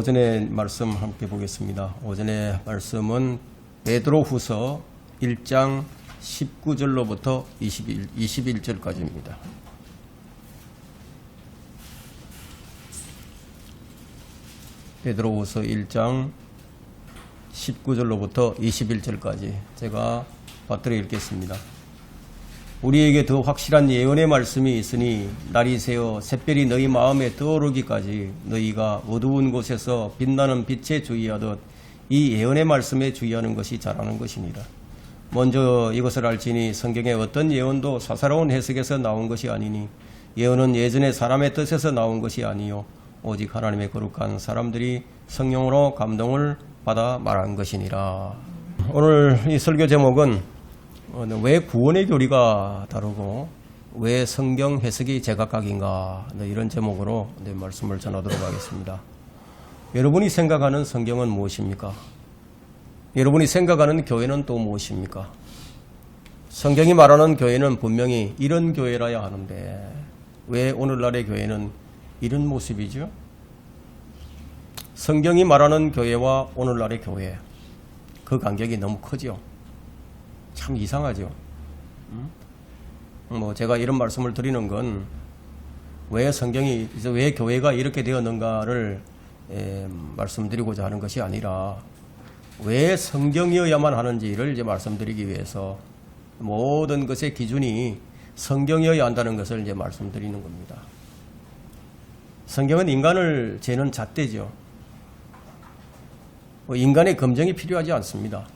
오전에 말씀 함께 보겠습니다. 오전에 말씀은 베드로후서 1장 19절로부터 21절까지입니다. 베드로후서 1장 19절로부터 21절까지 제가 받들어 읽겠습니다. 우리에게 더 확실한 예언의 말씀이 있으니 날이 새어 샛별이 너희 마음에 떠오르기까지 너희가 어두운 곳에서 빛나는 빛에 주의하듯 이 예언의 말씀에 주의하는 것이 잘하는 것이니라. 먼저 이것을 알지니 성경의 어떤 예언도 사사로운 해석에서 나온 것이 아니니 예언은 예전에 사람의 뜻에서 나온 것이 아니요 오직 하나님의 거룩한 사람들이 성령으로 감동을 받아 말한 것이니라. 오늘 이 설교 제목은 왜 구원의 교리가 다르고 왜 성경 해석이 제각각인가, 이런 제목으로 말씀을 전하도록 하겠습니다. 여러분이 생각하는 성경은 무엇입니까? 여러분이 생각하는 교회는 또 무엇입니까? 성경이 말하는 교회는 분명히 이런 교회라야 하는데 왜 오늘날의 교회는 이런 모습이죠? 성경이 말하는 교회와 오늘날의 교회, 그 간격이 너무 크죠? 참 이상하죠? 제가 이런 말씀을 드리는 건 왜 성경이, 왜 교회가 이렇게 되었는가를 말씀드리고자 하는 것이 아니라 왜 성경이어야만 하는지를 이제 말씀드리기 위해서 모든 것의 기준이 성경이어야 한다는 것을 이제 말씀드리는 겁니다. 성경은 인간을 재는 잣대죠. 인간의 검증이 필요하지 않습니다.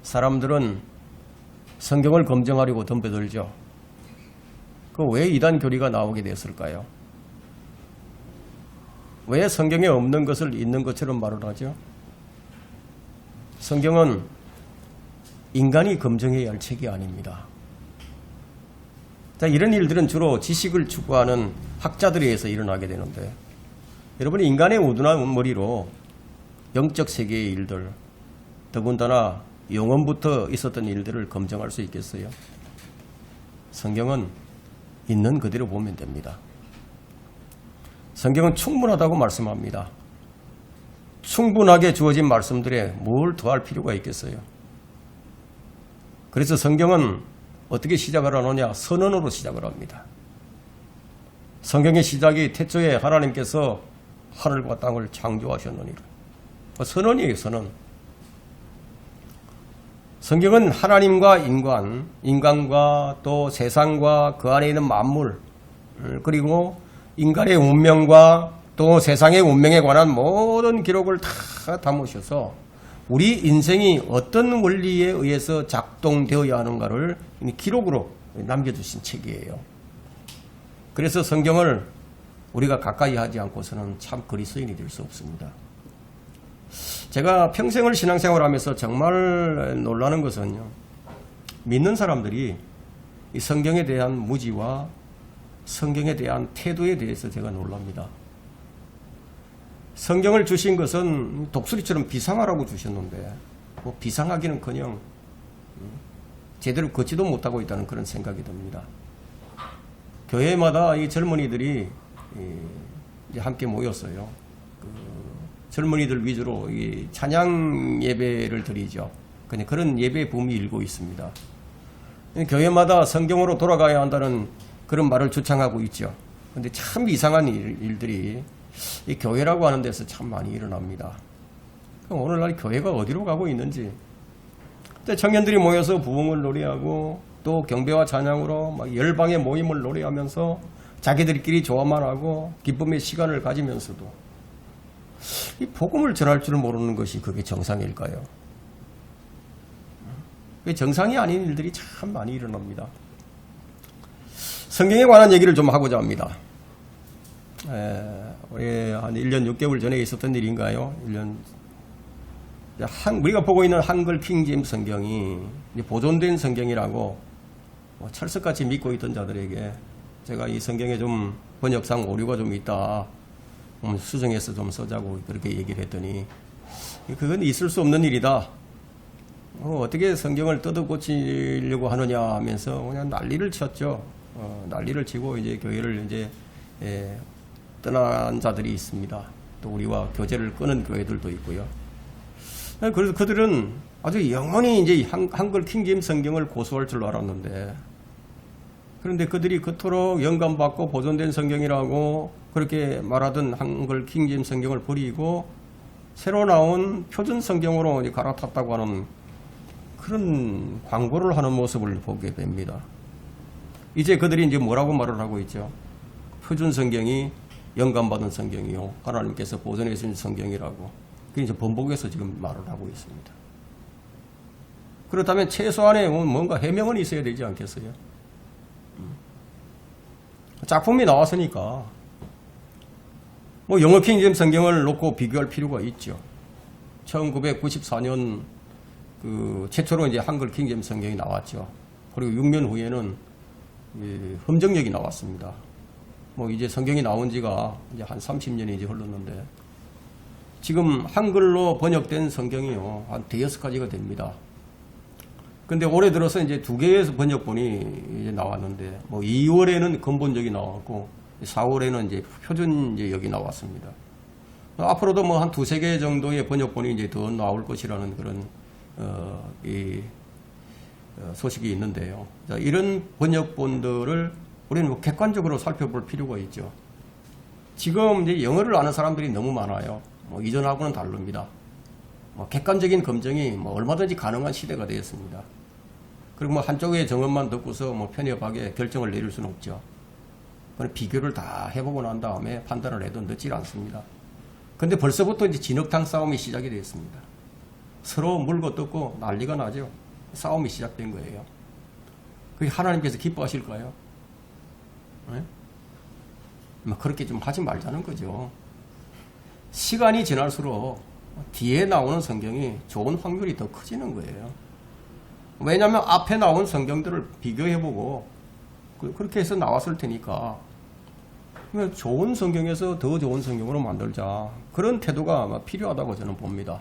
사람들은 성경을 검증하려고 덤벼들죠. 왜 이단 교리가 나오게 됐을까요? 왜 성경에 없는 것을 있는 것처럼 말을 하죠? 성경은 인간이 검증해야 할 책이 아닙니다. 자, 이런 일들은 주로 지식을 추구하는 학자들에 의해서 일어나게 되는데, 여러분이 인간의 우둔한 머리로 영적 세계의 일들, 더군다나 영원부터 있었던 일들을 검증할 수 있겠어요? 성경은 있는 그대로 보면 됩니다. 성경은 충분하다고 말씀합니다. 충분하게 주어진 말씀들에 뭘 더할 필요가 있겠어요? 그래서 성경은 어떻게 시작을 하느냐? 선언으로 시작을 합니다. 성경의 시작이 태초에 하나님께서 하늘과 땅을 창조하셨느니라. 선언이에요, 선언. 성경은 하나님과 인간과 또 세상과 그 안에 있는 만물, 그리고 인간의 운명과 또 세상의 운명에 관한 모든 기록을 다 담으셔서 우리 인생이 어떤 원리에 의해서 작동되어야 하는가를 기록으로 남겨주신 책이에요. 그래서 성경을 우리가 가까이 하지 않고서는 참 그리스도인이 될 수 없습니다. 제가 평생을 신앙생활을 하면서 정말 놀라는 것은요, 믿는 사람들이 이 성경에 대한 무지와 성경에 대한 태도에 대해서 제가 놀랍니다. 성경을 주신 것은 독수리처럼 비상하라고 주셨는데 비상하기는커녕 제대로 걷지도 못하고 있다는 그런 생각이 듭니다. 교회마다 이 젊은이들이 이제 함께 모였어요. 젊은이들 위주로 이 찬양 예배를 드리죠. 그런 예배 붐이 일고 있습니다. 교회마다 성경으로 돌아가야 한다는 그런 말을 주창하고 있죠. 그런데 참 이상한 일들이 이 교회라고 하는 데서 참 많이 일어납니다. 그럼 오늘날 교회가 어디로 가고 있는지, 청년들이 모여서 부흥을 노래하고 또 경배와 찬양으로 막 열방의 모임을 노래하면서 자기들끼리 좋아만 하고 기쁨의 시간을 가지면서도 이 복음을 전할 줄 모르는 것이 그게 정상일까요? 정상이 아닌 일들이 참 많이 일어납니다. 성경에 관한 얘기를 좀 하고자 합니다. 우리 한 1년 6개월 전에 있었던 일인가요? 우리가 보고 있는 한글 킹제임스 성경이 보존된 성경이라고 철석같이 믿고 있던 자들에게 제가 이 성경에 좀 번역상 오류가 좀 있다, 수정해서 좀 써자고 그렇게 얘기를 했더니 그건 있을 수 없는 일이다. 어떻게 성경을 뜯어 고치려고 하느냐 하면서 그냥 난리를 쳤죠. 난리를 치고 이제 교회를 이제 떠난 자들이 있습니다. 또 우리와 교제를 끊은 교회들도 있고요. 그래서 그들은 아주 영원히 이제 한글 킹제임스 성경을 고수할 줄 알았는데, 그런데 그들이 그토록 영감받고 보존된 성경이라고 그렇게 말하던 한글 킹제임스 성경을 버리고 새로 나온 표준 성경으로 이제 갈아탔다고 하는 그런 광고를 하는 모습을 보게 됩니다. 이제 그들이 이제 뭐라고 말을 하고 있죠? 표준 성경이 영감받은 성경이요, 하나님께서 보존해 주신 성경이라고. 그게 이제 번복해서 지금 말을 하고 있습니다. 그렇다면 최소한의 뭔가 해명은 있어야 되지 않겠어요? 작품이 나왔으니까 뭐 영어 킹제임스 성경을 놓고 비교할 필요가 있죠. 1994년 그 최초로 이제 한글 킹제임스 성경이 나왔죠. 그리고 6년 후에는 험정역이 나왔습니다. 뭐 이제 성경이 나온 지가 이제 한 30년이 이제 흘렀는데, 지금 한글로 번역된 성경이요, 한 대여섯 가지가 됩니다. 근데 올해 들어서 이제 2개의 번역본이 이제 나왔는데, 뭐 2월에는 근본적이 나왔고 4월에는 이제 표준역이 나왔습니다. 앞으로도 뭐 한 2-3개 정도의 번역본이 이제 더 나올 것이라는 그런 소식이 있는데요. 자, 이런 번역본들을 우리는 뭐 객관적으로 살펴볼 필요가 있죠. 지금 이제 영어를 아는 사람들이 너무 많아요. 뭐 이전하고는 다릅니다. 뭐 객관적인 검증이 뭐 얼마든지 가능한 시대가 되었습니다. 그리고 뭐 한쪽의 정언만 듣고서 뭐 편협하게 결정을 내릴 수는 없죠. 그런 비교를 다 해보고 난 다음에 판단을 해도 늦지 않습니다. 근데 벌써부터 이제 진흙탕 싸움이 시작이 되었습니다. 서로 물고 뜯고 난리가 나죠. 싸움이 시작된 거예요. 그게 하나님께서 기뻐하실까요? 네? 뭐 그렇게 좀 하지 말자는 거죠. 시간이 지날수록 뒤에 나오는 성경이 좋은 확률이 더 커지는 거예요. 왜냐하면 앞에 나온 성경들을 비교해보고 그렇게 해서 나왔을 테니까 좋은 성경에서 더 좋은 성경으로 만들자, 그런 태도가 아마 필요하다고 저는 봅니다.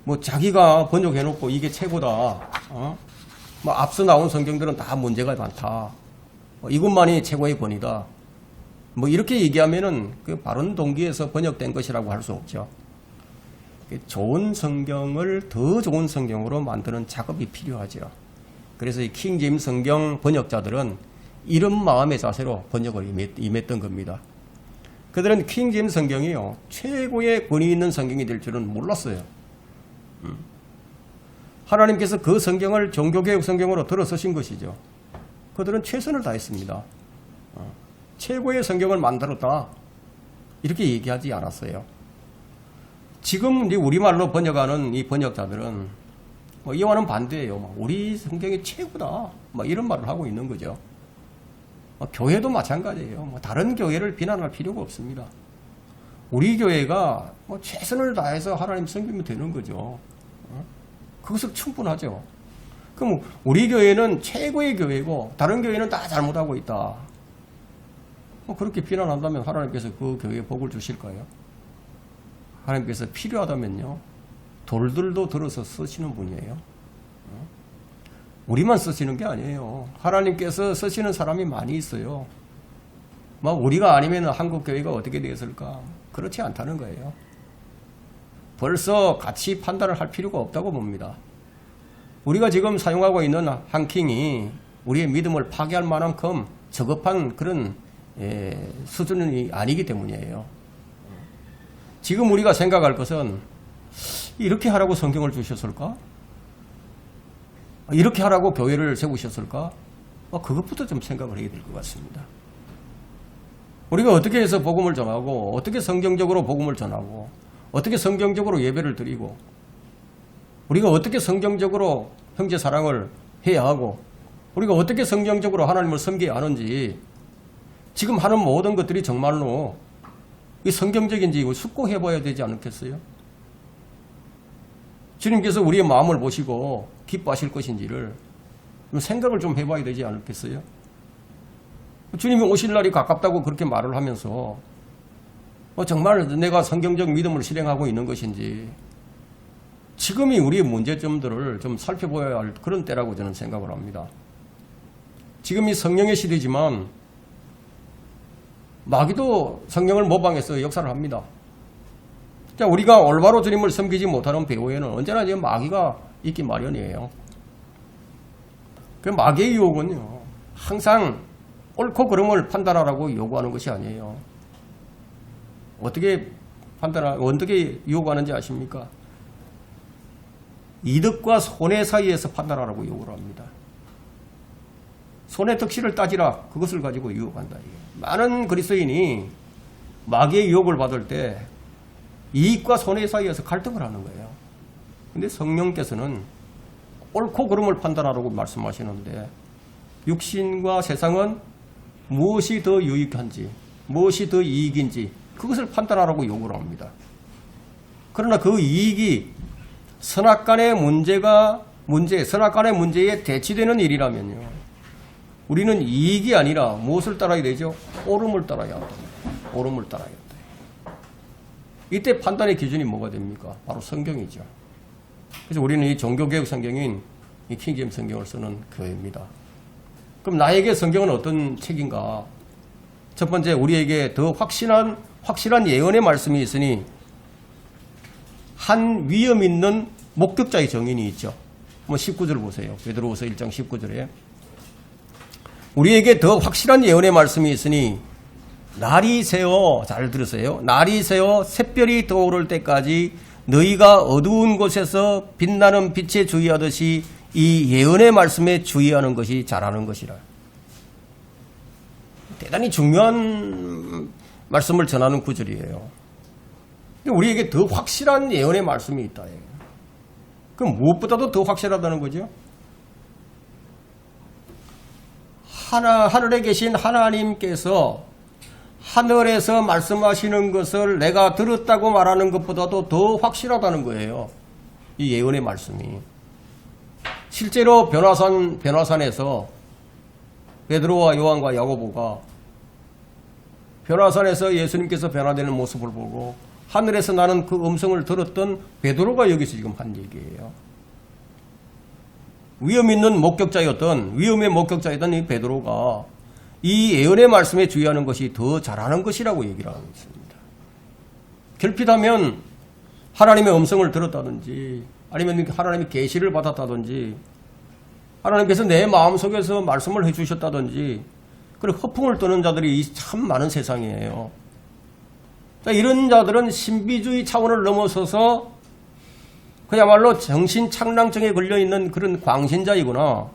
뭐 자기가 번역해놓고 이게 최고다, 뭐 앞서 나온 성경들은 다 문제가 많다, 이것만이 최고의 권위다, 뭐 이렇게 얘기하면은 그 바른 동기에서 번역된 것이라고 할 수 없죠. 좋은 성경을 더 좋은 성경으로 만드는 작업이 필요하죠. 그래서 이 킹제임스 성경 번역자들은 이런 마음의 자세로 번역을 임했던 겁니다. 그들은 킹제임스 성경이요, 최고의 권위 있는 성경이 될 줄은 몰랐어요. 하나님께서 그 성경을 종교개혁 성경으로 들어 쓰신 것이죠. 그들은 최선을 다했습니다. 최고의 성경을 만들었다, 이렇게 얘기하지 않았어요. 지금 이제 우리말로 번역하는 이 번역자들은 이와는 반대예요. 우리 성경이 최고다, 이런 말을 하고 있는 거죠. 교회도 마찬가지예요. 다른 교회를 비난할 필요가 없습니다. 우리 교회가 최선을 다해서 하나님 섬기면 되는 거죠. 그것은 충분하죠. 그럼 우리 교회는 최고의 교회고 다른 교회는 다 잘못하고 있다, 그렇게 비난한다면 하나님께서 그 교회에 복을 주실까요? 하나님께서 필요하다면요, 돌들도 들어서 쓰시는 분이에요. 우리만 쓰시는 게 아니에요. 하나님께서 쓰시는 사람이 많이 있어요. 우리가 아니면 한국 교회가 어떻게 되었을까? 그렇지 않다는 거예요. 벌써 같이 판단을 할 필요가 없다고 봅니다. 우리가 지금 사용하고 있는 한킹이 우리의 믿음을 파괴할 만큼 저급한 그런 수준이 아니기 때문이에요. 지금 우리가 생각할 것은, 이렇게 하라고 성경을 주셨을까? 이렇게 하라고 교회를 세우셨을까? 그것부터 좀 생각을 해야 될 것 같습니다. 우리가 어떻게 해서 복음을 전하고, 어떻게 성경적으로 복음을 전하고, 어떻게 성경적으로 예배를 드리고, 우리가 어떻게 성경적으로 형제 사랑을 해야 하고, 우리가 어떻게 성경적으로 하나님을 섬겨야 하는지, 지금 하는 모든 것들이 정말로 이 성경적인지 숙고해 봐야 되지 않겠어요? 주님께서 우리의 마음을 보시고 기뻐하실 것인지를 생각을 좀 해봐야 되지 않겠어요? 주님이 오실 날이 가깝다고 그렇게 말을 하면서 정말 내가 성경적 믿음을 실행하고 있는 것인지, 지금이 우리의 문제점들을 좀 살펴봐야 할 그런 때라고 저는 생각을 합니다. 지금이 성령의 시대지만 마귀도 성령을 모방해서 역사를 합니다. 자, 우리가 올바로 주님을 섬기지 못하는 배후에는 언제나 이제 마귀가 있기 마련이에요. 그 마귀의 유혹은요, 항상 옳고 그름을 판단하라고 요구하는 것이 아니에요. 어떻게 어떻게 유혹하는지 아십니까? 이득과 손해 사이에서 판단하라고 요구를 합니다. 손해 득실을 따지라, 그것을 가지고 유혹한다. 많은 그리스도인이 마귀의 유혹을 받을 때 이익과 손해 사이에서 갈등을 하는 거예요. 근데 성령께서는 옳고 그름을 판단하라고 말씀하시는데, 육신과 세상은 무엇이 더 유익한지, 무엇이 더 이익인지 그것을 판단하라고 요구를 합니다. 그러나 그 이익이 선악간의 문제에 대치되는 일이라면요, 우리는 이익이 아니라 무엇을 따라야 되죠? 옳음을 따라야 한다. 옳음을 따라야 한다. 이때 판단의 기준이 뭐가 됩니까? 바로 성경이죠. 그래서 우리는 이 종교개혁 성경인 이 킹제임스 성경을 쓰는 교회입니다. 그럼 나에게 성경은 어떤 책인가? 첫 번째, 우리에게 더 확실한 예언의 말씀이 있으니 한 위험 있는 목격자의 정인이 있죠. 한번 19절 보세요. 베드로후서 1장 19절에 우리에게 더 확실한 예언의 말씀이 있으니 날이 새어, 잘 들으세요. 날이 새어 샛별이 떠오를 때까지 너희가 어두운 곳에서 빛나는 빛에 주의하듯이 이 예언의 말씀에 주의하는 것이 잘하는 것이라. 대단히 중요한 말씀을 전하는 구절이에요. 우리에게 더 확실한 예언의 말씀이 있다. 그럼 무엇보다도 더 확실하다는 거죠. 하늘에 계신 하나님께서 하늘에서 말씀하시는 것을 내가 들었다고 말하는 것보다도 더 확실하다는 거예요. 이 예언의 말씀이. 실제로 변화산에서 베드로와 요한과 야고보가 변화산에서 예수님께서 변화되는 모습을 보고 하늘에서 나는 그 음성을 들었던 베드로가 여기서 지금 한 얘기예요. 위험의 목격자였던 이 베드로가 이 예언의 말씀에 주의하는 것이 더 잘하는 것이라고 얘기를 하고 있습니다. 결핍하면 하나님의 음성을 들었다든지 아니면 하나님의 계시를 받았다든지 하나님께서 내 마음속에서 말씀을 해주셨다든지 그리고 허풍을 떠는 자들이 참 많은 세상이에요. 이런 자들은 신비주의 차원을 넘어서서 그야말로 정신착랑증에 걸려있는 그런 광신자이거나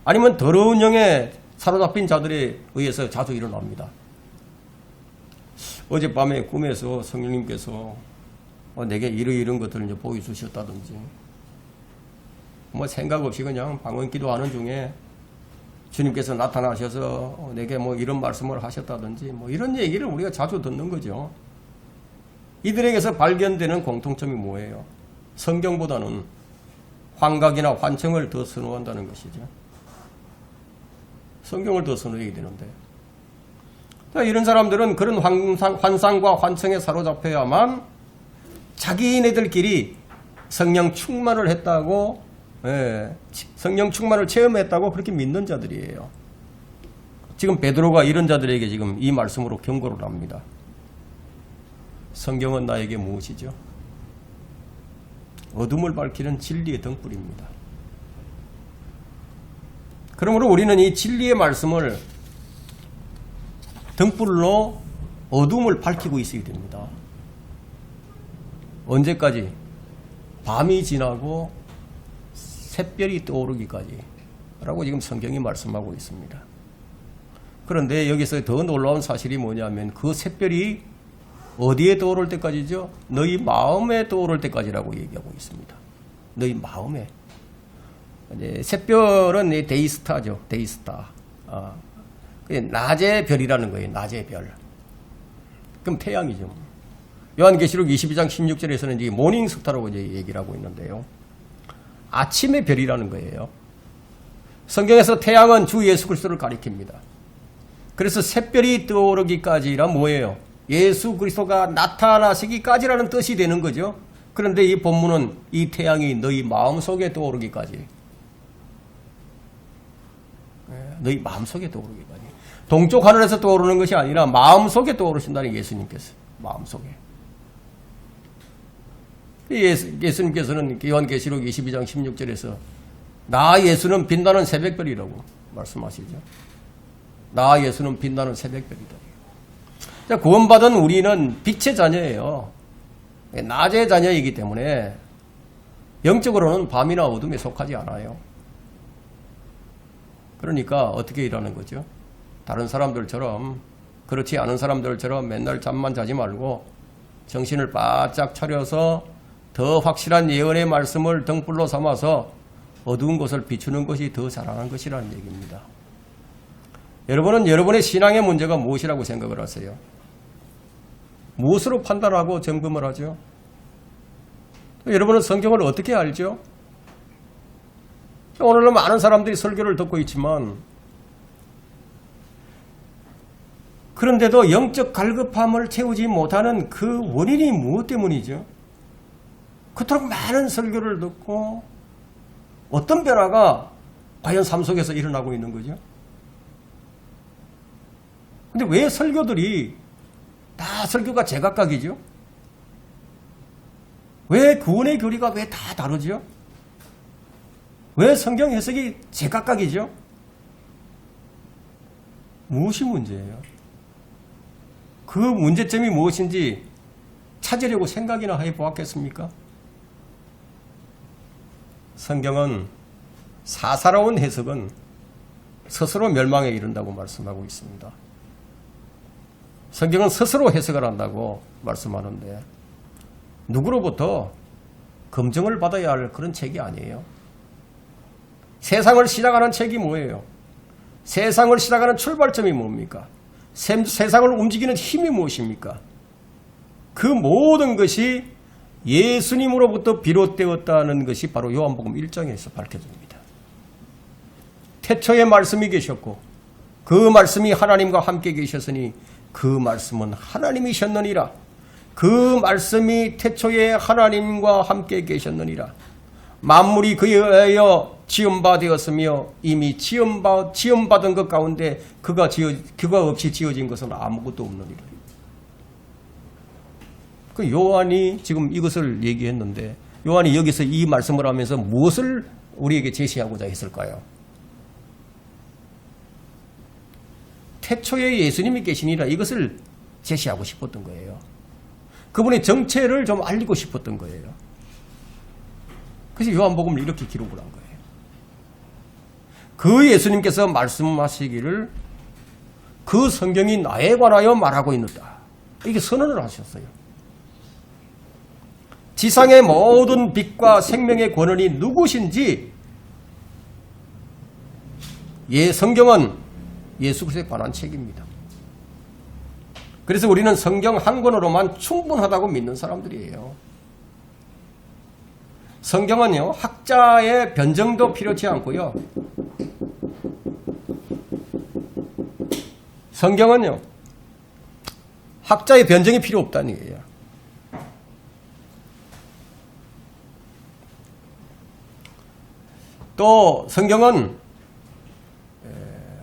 아니면 더러운 영에 사로잡힌 자들에 의해서 자주 일어납니다. 어젯밤에 꿈에서 성령님께서 내게 이런 것들을 이제 보여주셨다든지 뭐 생각 없이 그냥 방언 기도하는 중에 주님께서 나타나셔서 내게 뭐 이런 말씀을 하셨다든지 뭐 이런 얘기를 우리가 자주 듣는 거죠. 이들에게서 발견되는 공통점이 뭐예요? 성경보다는 환각이나 환청을 더 선호한다는 것이죠. 성경을 더 선호해야 되는데 이런 사람들은 그런 환상과 환청에 사로잡혀야만 자기네들끼리 성령 충만을 했다고 성령 충만을 체험했다고 그렇게 믿는 자들이에요. 지금 베드로가 이런 자들에게 지금 이 말씀으로 경고를 합니다. 성경은 나에게 무엇이죠? 어둠을 밝히는 진리의 등불입니다. 그러므로 우리는 이 진리의 말씀을 등불로 어둠을 밝히고 있어야 됩니다. 언제까지? 밤이 지나고 샛별이 떠오르기까지 라고 지금 성경이 말씀하고 있습니다. 그런데 여기서 더 놀라운 사실이 뭐냐면 그 샛별이 어디에 떠오를 때까지죠? 너희 마음에 떠오를 때까지라고 얘기하고 있습니다. 너희 마음에. 샛별은 데이스타죠. 데이스타. 낮의 별이라는 거예요. 낮의 별. 그럼 태양이죠. 요한계시록 22장 16절에서는 이제 모닝스타라고 이제 얘기를 하고 있는데요. 아침의 별이라는 거예요. 성경에서 태양은 주 예수 그리스도를 가리킵니다. 그래서 샛별이 떠오르기까지라 뭐예요? 예수 그리스도가 나타나시기까지라는 뜻이 되는 거죠. 그런데 이 본문은 이 태양이 너희 마음속에 떠오르기까지. 너희 마음속에 떠오르기까지. 동쪽 하늘에서 떠오르는 것이 아니라 마음속에 떠오르신다는 예수님께서. 마음속에. 예수님께서는 요한계시록 22장 16절에서 나 예수는 빛나는 새벽별이라고 말씀하시죠. 나 예수는 빛나는 새벽별이다. 구원받은 우리는 빛의 자녀예요. 낮의 자녀이기 때문에 영적으로는 밤이나 어둠에 속하지 않아요. 그러니까 어떻게 일하는 거죠? 다른 사람들처럼, 그렇지 않은 사람들처럼 맨날 잠만 자지 말고 정신을 바짝 차려서 더 확실한 예언의 말씀을 등불로 삼아서 어두운 곳을 비추는 것이 더 잘하는 것이라는 얘기입니다. 여러분은 여러분의 신앙의 문제가 무엇이라고 생각을 하세요? 무엇으로 판단하고 점검을 하죠? 여러분은 성경을 어떻게 알죠? 오늘은 많은 사람들이 설교를 듣고 있지만 그런데도 영적 갈급함을 채우지 못하는 그 원인이 무엇 때문이죠? 그토록 많은 설교를 듣고 어떤 변화가 과연 삶 속에서 일어나고 있는 거죠? 근데 왜 설교들이 다 설교가 제각각이죠? 왜 구원의 교리가 왜 다 다르죠? 왜 성경 해석이 제각각이죠? 무엇이 문제예요? 그 문제점이 무엇인지 찾으려고 생각이나 해보았겠습니까? 성경은 사사로운 해석은 스스로 멸망에 이른다고 말씀하고 있습니다. 성경은 스스로 해석을 한다고 말씀하는데 누구로부터 검증을 받아야 할 그런 책이 아니에요. 세상을 시작하는 책이 뭐예요? 세상을 시작하는 출발점이 뭡니까? 세상을 움직이는 힘이 무엇입니까? 그 모든 것이 예수님으로부터 비롯되었다는 것이 바로 요한복음 1장에서 밝혀집니다. 태초에 말씀이 계셨고 그 말씀이 하나님과 함께 계셨으니 그 말씀은 하나님이셨느니라. 그 말씀이 태초에 하나님과 함께 계셨느니라. 만물이 그에 의하여 지음바 되었으며 이미 지음받은 것 가운데 그가 없이 지어진 것은 아무것도 없느니라. 그 요한이 지금 이것을 얘기했는데 요한이 여기서 이 말씀을 하면서 무엇을 우리에게 제시하고자 했을까요? 태초에 예수님이 계시니라 이것을 제시하고 싶었던 거예요. 그분의 정체를 좀 알리고 싶었던 거예요. 그래서 요한복음을 이렇게 기록을 한 거예요. 그 예수님께서 말씀하시기를 그 성경이 나에 관하여 말하고 있는다. 이게 선언을 하셨어요. 지상의 모든 빛과 생명의 권원이 누구신지 성경은 예수 그리스도에 관한 책입니다. 그래서 우리는 성경 한 권으로만 충분하다고 믿는 사람들이에요. 성경은요, 학자의 변증도 필요치 않고요. 성경은요, 학자의 변증이 필요 없다는 얘기예요. 또 성경은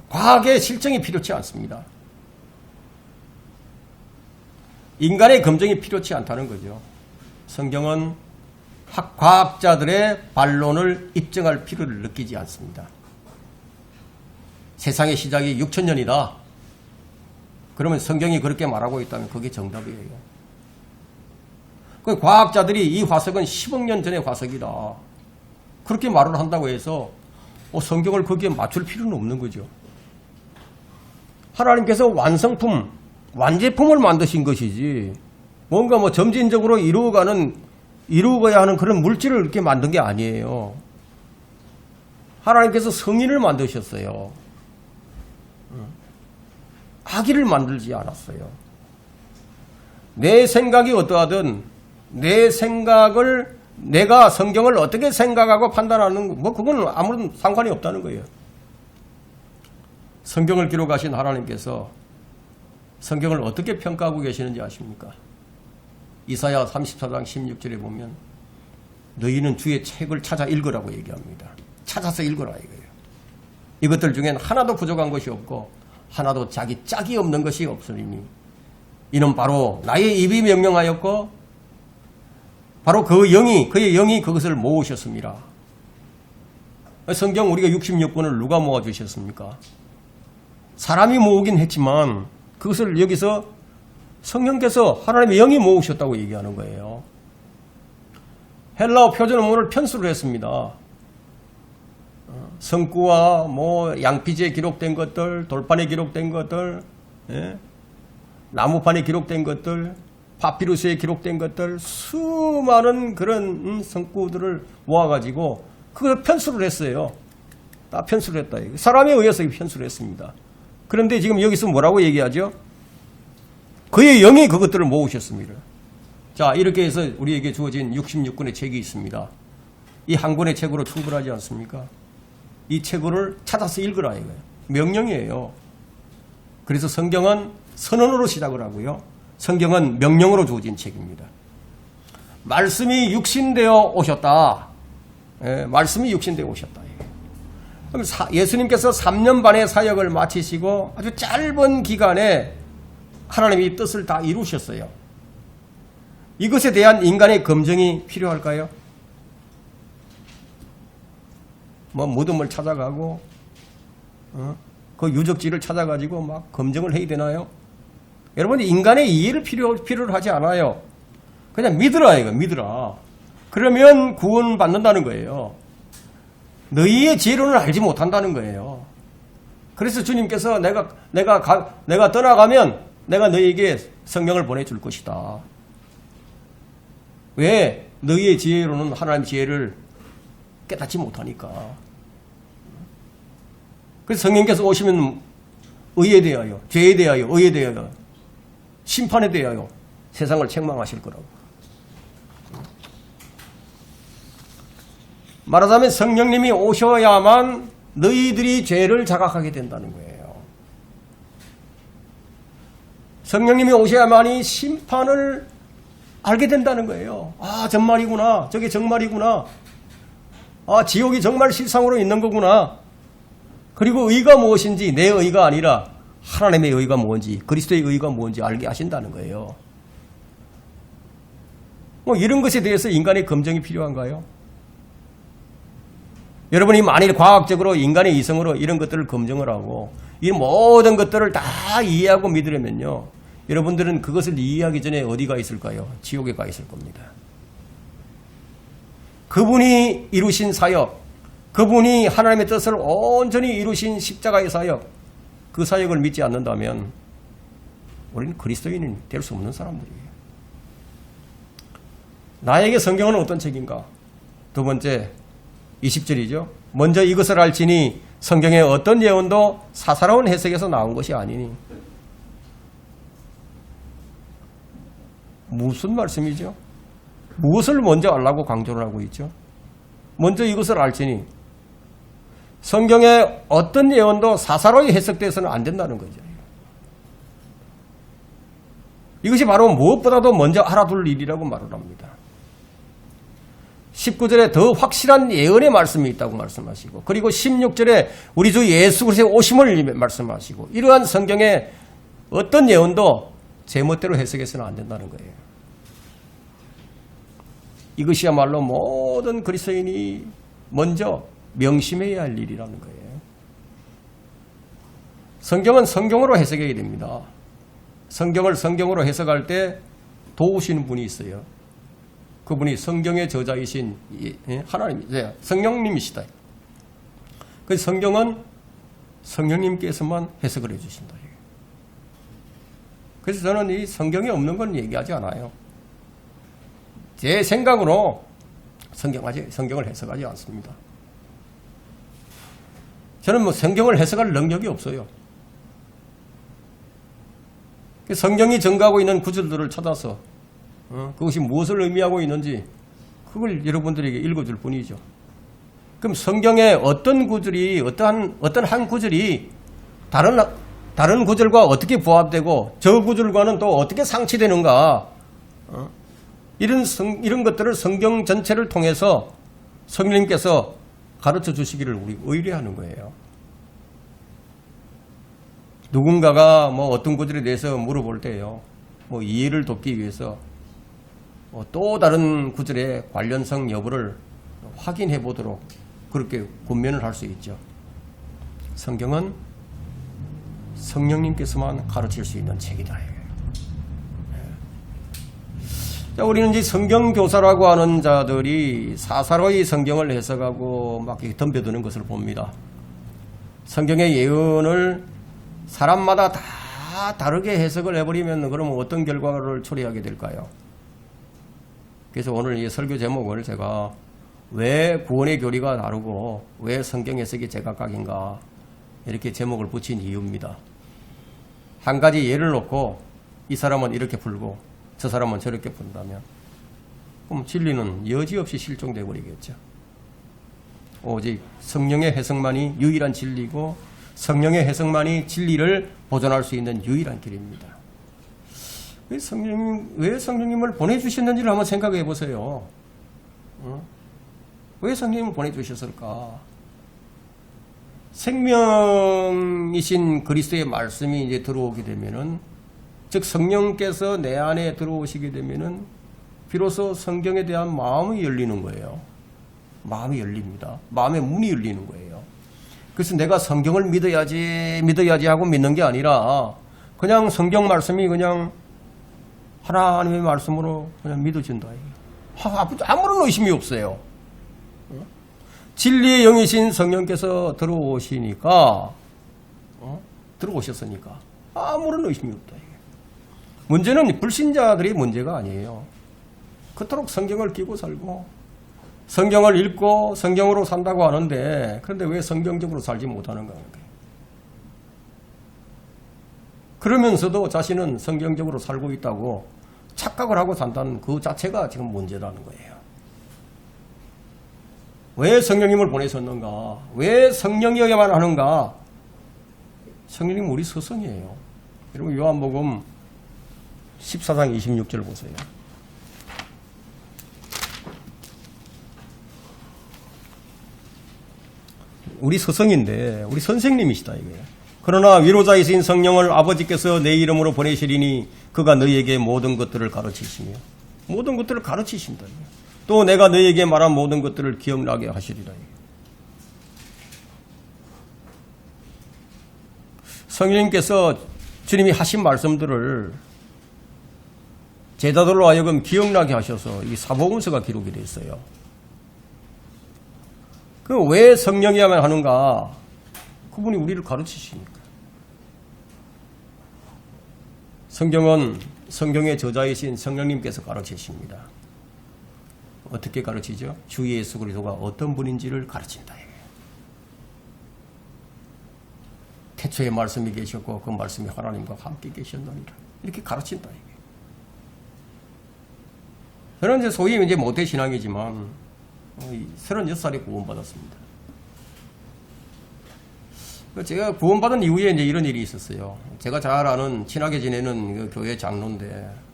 과학의 실증이 필요치 않습니다. 인간의 검증이 필요치 않다는 거죠. 성경은 과학자들의 반론을 입증할 필요를 느끼지 않습니다. 세상의 시작이 6,000년이다. 그러면 성경이 그렇게 말하고 있다면 그게 정답이에요. 그 과학자들이 이 화석은 10억 년 전의 화석이다. 그렇게 말을 한다고 해서 성경을 거기에 맞출 필요는 없는 거죠. 하나님께서 완성품, 완제품을 만드신 것이지 뭔가 점진적으로 이루어가야 하는 그런 물질을 이렇게 만든 게 아니에요. 하나님께서 성인을 만드셨어요. 아기를 만들지 않았어요. 내 생각이 어떠하든 내가 성경을 어떻게 생각하고 판단하는 그건 아무런 상관이 없다는 거예요. 성경을 기록하신 하나님께서 성경을 어떻게 평가하고 계시는지 아십니까? 이사야 34장 16절에 보면 너희는 주의 책을 찾아 읽으라고 얘기합니다. 찾아서 읽으라 이거예요. 이것들 중엔 하나도 부족한 것이 없고 하나도 자기 짝이 없는 것이 없으리니 이는 바로 나의 입이 명령하였고 바로 그의 영이 그것을 모으셨습니다. 성경 우리가 66권을 누가 모아주셨습니까? 사람이 모으긴 했지만 그것을 여기서 성령께서 하나님의 영이 모으셨다고 얘기하는 거예요. 헬라어 표준 원문을 편수를 했습니다. 성구와 양피지에 기록된 것들, 돌판에 기록된 것들, 나무판에 기록된 것들, 파피루스에 기록된 것들, 수많은 그런 성구들을 모아가지고 그걸 편수를 했어요. 다 편수를 했다. 사람에 의해서 편수를 했습니다. 그런데 지금 여기서 뭐라고 얘기하죠? 그의 영이 그것들을 모으셨습니다. 자, 이렇게 해서 우리에게 주어진 66권의 책이 있습니다. 이 한 권의 책으로 충분하지 않습니까? 이 책을 찾아서 읽으라 이거예요. 명령이에요. 그래서 성경은 선언으로 시작을 하고요. 성경은 명령으로 주어진 책입니다. 말씀이 육신되어 오셨다. 말씀이 육신되어 오셨다. 그럼 예수님께서 3년 반의 사역을 마치시고 아주 짧은 기간에 하나님의 뜻을 다 이루셨어요. 이것에 대한 인간의 검증이 필요할까요? 무덤을 찾아가고 그 유적지를 찾아가지고 막 검증을 해야 되나요? 여러분, 인간의 이해를 필요로 하지 않아요. 그냥 믿으라 이거, 믿으라. 그러면 구원받는다는 거예요. 너희의 지혜로는 알지 못한다는 거예요. 그래서 주님께서 내가 떠나가면 내가 너희에게 성령을 보내줄 것이다. 왜? 너희의 지혜로는 하나님의 지혜를 깨닫지 못하니까. 그래서 성령께서 오시면 의에 대하여, 죄에 대하여, 의에 대하여, 심판에 대하여 세상을 책망하실 거라고. 말하자면 성령님이 오셔야만 너희들이 죄를 자각하게 된다는 거예요. 성령님이 오셔야만이 심판을 알게 된다는 거예요. 아, 정말이구나. 저게 정말이구나. 아, 지옥이 정말 실상으로 있는 거구나. 그리고 의가 무엇인지 내 의가 아니라 하나님의 의가 뭔지, 그리스도의 의가 뭔지 알게 하신다는 거예요. 이런 것에 대해서 인간의 검증이 필요한가요? 여러분이 만일 과학적으로 인간의 이성으로 이런 것들을 검증을 하고 이 모든 것들을 다 이해하고 믿으려면요, 여러분들은 그것을 이해하기 전에 어디가 있을까요? 지옥에 가 있을 겁니다. 그분이 이루신 사역, 그분이 하나님의 뜻을 온전히 이루신 십자가의 사역, 그 사역을 믿지 않는다면 우리는 그리스도인이 될 수 없는 사람들이에요. 나에게 성경은 어떤 책인가? 두 번째, 20절이죠. 먼저 이것을 알지니 성경의 어떤 예언도 사사로운 해석에서 나온 것이 아니니. 무슨 말씀이죠? 무엇을 먼저 알라고 강조를 하고 있죠? 먼저 이것을 알지니 성경의 어떤 예언도 사사로이 해석돼서는 안 된다는 거죠. 이것이 바로 무엇보다도 먼저 알아둘 일이라고 말을 합니다. 19절에 더 확실한 예언의 말씀이 있다고 말씀하시고, 그리고 16절에 우리 주 예수 그리스도의 오심을 말씀하시고, 이러한 성경의 어떤 예언도 제멋대로 해석해서는 안 된다는 거예요. 이것이야말로 모든 그리스도인이 먼저 명심해야 할 일이라는 거예요. 성경은 성경으로 해석해야 됩니다. 성경을 성경으로 해석할 때 도우시는 분이 있어요. 그분이 성경의 저자이신 하나님, 성령님이시다. 그래서 성경은 성령님께서만 해석을 해주신다. 그래서 저는 이 성경에 없는 건 얘기하지 않아요. 제 생각으로 성경을 해석하지 않습니다. 저는 성경을 해석할 능력이 없어요. 성경이 증거하고 있는 구절들을 찾아서 그것이 무엇을 의미하고 있는지 그걸 여러분들에게 읽어줄 뿐이죠. 그럼 성경의 어떤 구절이 어떤 한 구절이 다른 구절과 어떻게 부합되고 저 구절과는 또 어떻게 상치되는가, 이런 것들을 성경 전체를 통해서 성령님께서 가르쳐 주시기를 우리 의뢰하는 거예요. 누군가가 뭐 어떤 구절에 대해서 물어볼 때요, 뭐 이해를 돕기 위해서 또 다른 구절의 관련성 여부를 확인해 보도록 그렇게 권면을 할 수 있죠. 성경은 성령님께서만 가르칠 수 있는 책이다. 자, 우리는 이제 성경교사라고 하는 자들이 사사로이 성경을 해석하고 막 덤벼드는 것을 봅니다. 성경의 예언을 사람마다 다 다르게 해석을 해버리면 그러면 어떤 결과를 초래하게 될까요? 그래서 오늘 이 설교 제목을 제가 왜 구원의 교리가 다르고 왜 성경 해석이 제각각인가 이렇게 제목을 붙인 이유입니다. 한 가지 예를 놓고 이 사람은 이렇게 풀고 저 사람은 저렇게 푼다면 그럼 진리는 여지없이 실종되어 버리겠죠. 오직 성령의 해석만이 유일한 진리고 성령의 해석만이 진리를 보존할 수 있는 유일한 길입니다. 왜 성령님을 보내주셨는지를 한번 생각해 보세요. 왜 성령님을 보내주셨을까? 생명이신 그리스도의 말씀이 이제 들어오게 되면은, 즉 성령께서 내 안에 들어오시게 되면은 비로소 성경에 대한 마음이 열리는 거예요. 마음이 열립니다. 마음의 문이 열리는 거예요. 그래서 내가 성경을 믿어야지 하고 믿는 게 아니라 그냥 성경 말씀이 그냥 하나님의 말씀으로 그냥 믿어진다. 아무런 의심이 없어요. 진리의 영이신 성령께서 들어오시니까, 들어오셨으니까 아무런 의심이 없다. 문제는 불신자들의 문제가 아니에요. 그토록 성경을 끼고 살고 성경을 읽고 성경으로 산다고 하는데, 그런데 왜 성경적으로 살지 못하는가? 그러면서도 자신은 성경적으로 살고 있다고 착각을 하고 산다는 그 자체가 지금 문제라는 거예요. 왜 성령님을 보내셨는가? 왜 성령이어야만 하는가? 성령님은 우리 스승이에요. 여러분 요한복음 14장 26절 보세요. 우리 스승인데 우리 선생님이시다 이거예요. 그러나 위로자이신 성령을 아버지께서 내 이름으로 보내시리니 그가 너희에게 모든 것들을 가르치시며 모든 것들을 가르치신다. 또 내가 너희에게 말한 모든 것들을 기억나게 하시리라. 성령님께서 주님이 하신 말씀들을 제자들로 하여금 기억나게 하셔서 이 사복음서가 기록이 되어 있어요. 그 왜 성령이야만 하는가? 그분이 우리를 가르치시니까. 성경은 성경의 저자이신 성령님께서 가르치십니다. 어떻게 가르치죠? 주 예수 그리스도가 어떤 분인지를 가르친다. 태초에 말씀이 계셨고 그 말씀이 하나님과 함께 계셨느니라. 이렇게 가르친다. 저는 이제 소위 이제 모태신앙이지만 36살에 구원받았습니다. 제가 구원받은 이후에 이제 이런 일이 있었어요. 제가 잘 아는 친하게 지내는 그 교회 장로인데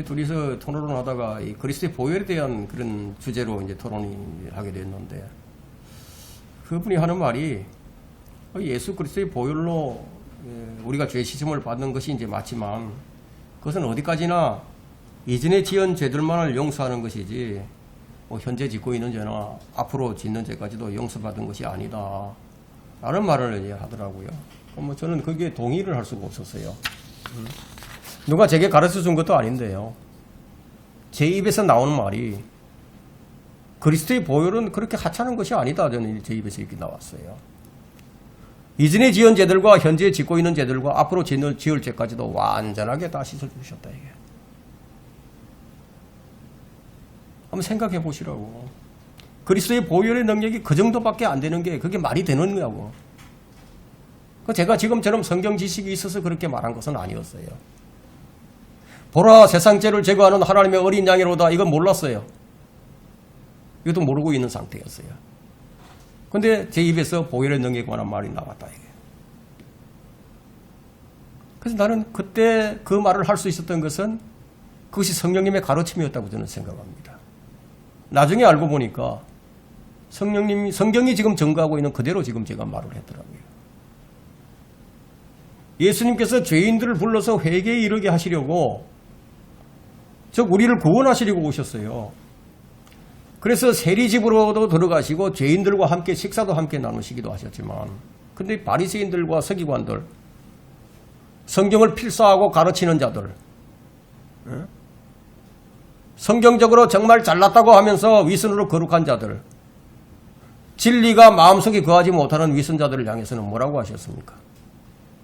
둘이서 토론을 하다가 이 그리스도의 보혈에 대한 그런 주제로 이제 토론을 하게 됐는데 그분이 하는 말이 예수 그리스도의 보혈로 우리가 죄 씻음을 받는 것이 이제 맞지만 그것은 어디까지나 이전에 지은 죄들만을 용서하는 것이지 현재 짓고 있는 죄나 앞으로 짓는 죄까지도 용서받은 것이 아니다 라는 말을 이제 하더라고요. 저는 거기에 동의를 할 수가 없었어요. 누가 제게 가르쳐 준 것도 아닌데요. 제 입에서 나오는 말이 그리스도의 보혈은 그렇게 하찮은 것이 아니다. 저는 제 입에서 이렇게 나왔어요. 이전에 지은 죄들과 현재 짓고 있는 죄들과 앞으로 지을 죄까지도 완전하게 다 씻어주셨다. 이게. 한번 생각해 보시라고. 그리스도의 보혈의 능력이 그 정도밖에 안 되는 게 그게 말이 되는 거냐고. 제가 지금처럼 성경 지식이 있어서 그렇게 말한 것은 아니었어요. 보라 세상 죄를 제거하는 하나님의 어린 양이로다. 이건 몰랐어요. 이것도 모르고 있는 상태였어요. 근데 제 입에서 보혈의 능력에 관한 말이 나왔다. 이게. 그래서 나는 그때 그 말을 할 수 있었던 것은 그것이 성령님의 가르침이었다고 저는 생각합니다. 나중에 알고 보니까 성경이 지금 증거하고 있는 그대로 지금 제가 말을 했더라고요. 예수님께서 죄인들을 불러서 회개에 이르게 하시려고, 즉 우리를 구원하시려고 오셨어요. 그래서 세리집으로도 들어가시고 죄인들과 함께 식사도 함께 나누시기도 하셨지만, 근데 바리새인들과 서기관들, 성경을 필사하고 가르치는 자들, 성경적으로 정말 잘났다고 하면서 위선으로 거룩한 자들, 진리가 마음속에 거하지 못하는 위선자들을 향해서는 뭐라고 하셨습니까?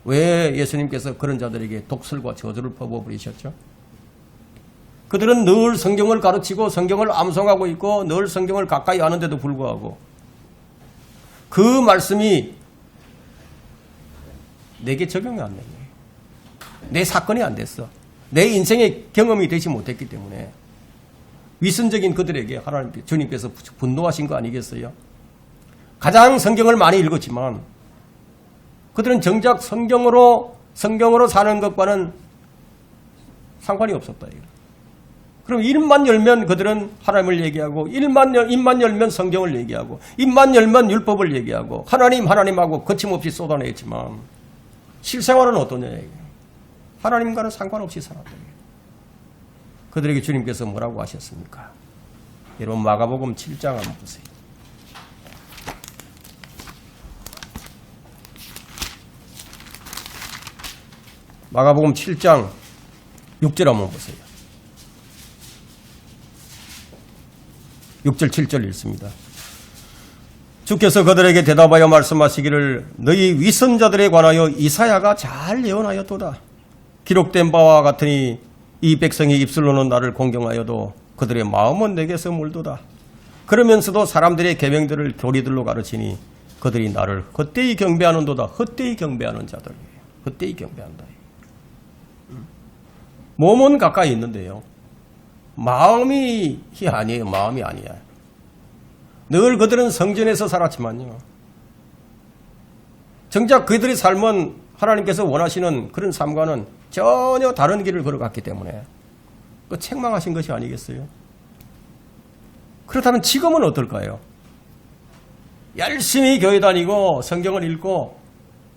왜 예수님께서 그런 자들에게 독설과 저주를 퍼부어버리셨죠? 그들은 늘 성경을 가르치고 성경을 암송하고 있고 늘 성경을 가까이 하는데도 불구하고 그 말씀이 내게 적용이 안 되네. 내 사건이 안 됐어. 내 인생의 경험이 되지 못했기 때문에 위선적인 그들에게 하나님, 주님께서 분노하신 거 아니겠어요? 가장 성경을 많이 읽었지만 그들은 정작 성경으로 사는 것과는 상관이 없었다. 그럼 입만 열면 그들은 하나님을 얘기하고 입만 열면 성경을 얘기하고 입만 열면 율법을 얘기하고 하나님하고 거침없이 쏟아냈지만 실생활은 어떠냐. 하나님과는 상관없이 살았다. 그들에게 주님께서 뭐라고 하셨습니까? 여러분 마가복음 7장 한번 보세요. 마가복음 7장 6절 한번 보세요. 6절 7절 읽습니다. 주께서 그들에게 대답하여 말씀하시기를 너희 위선자들에 관하여 이사야가 잘 예언하였도다. 기록된 바와 같으니 이 백성이 입술로는 나를 공경하여도 그들의 마음은 내게서 멀도다. 그러면서도 사람들의 계명들을 교리들로 가르치니 그들이 나를 헛되이 경배하는도다. 헛되이 경배하는 자들이에요. 헛되이 경배한다. 몸은 가까이 있는데요. 마음이 아니에요. 마음이 아니야. 늘 그들은 성전에서 살았지만요. 정작 그들의 삶은 하나님께서 원하시는 그런 삶과는 전혀 다른 길을 걸어갔기 때문에 그 책망하신 것이 아니겠어요? 그렇다면 지금은 어떨까요? 열심히 교회 다니고 성경을 읽고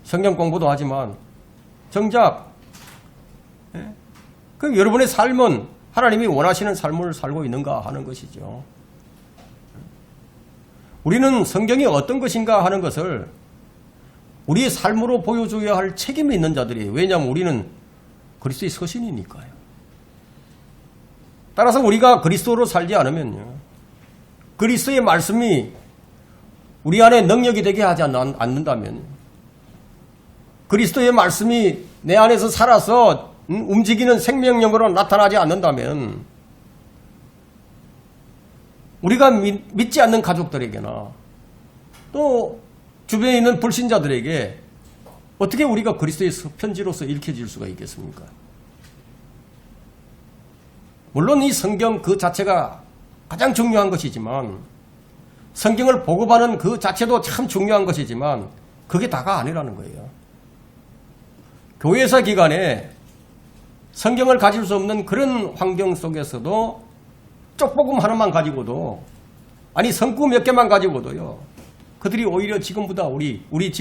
성경 공부도 하지만 정작 그 여러분의 삶은 하나님이 원하시는 삶을 살고 있는가 하는 것이죠. 우리는 성경이 어떤 것인가 하는 것을 우리의 삶으로 보여줘야 할 책임이 있는 자들이에요. 왜냐하면 우리는 그리스도의 서신이니까요. 따라서 우리가 그리스도로 살지 않으면요. 그리스도의 말씀이 우리 안에 능력이 되게 하지 않는다면 그리스도의 말씀이 내 안에서 살아서 움직이는 생명력으로 나타나지 않는다면 우리가 믿지 않는 가족들에게나 또 주변에 있는 불신자들에게 어떻게 우리가 그리스도의 편지로서 읽혀질 수가 있겠습니까? 물론 이 성경 그 자체가 가장 중요한 것이지만 성경을 보급하는 그 자체도 참 중요한 것이지만 그게 다가 아니라는 거예요. 교회사 기간에 성경을 가질 수 없는 그런 환경 속에서도 쪽복음 하나만 가지고도 아니 성구 몇 개만 가지고도요. 그들이 오히려 지금보다 우리의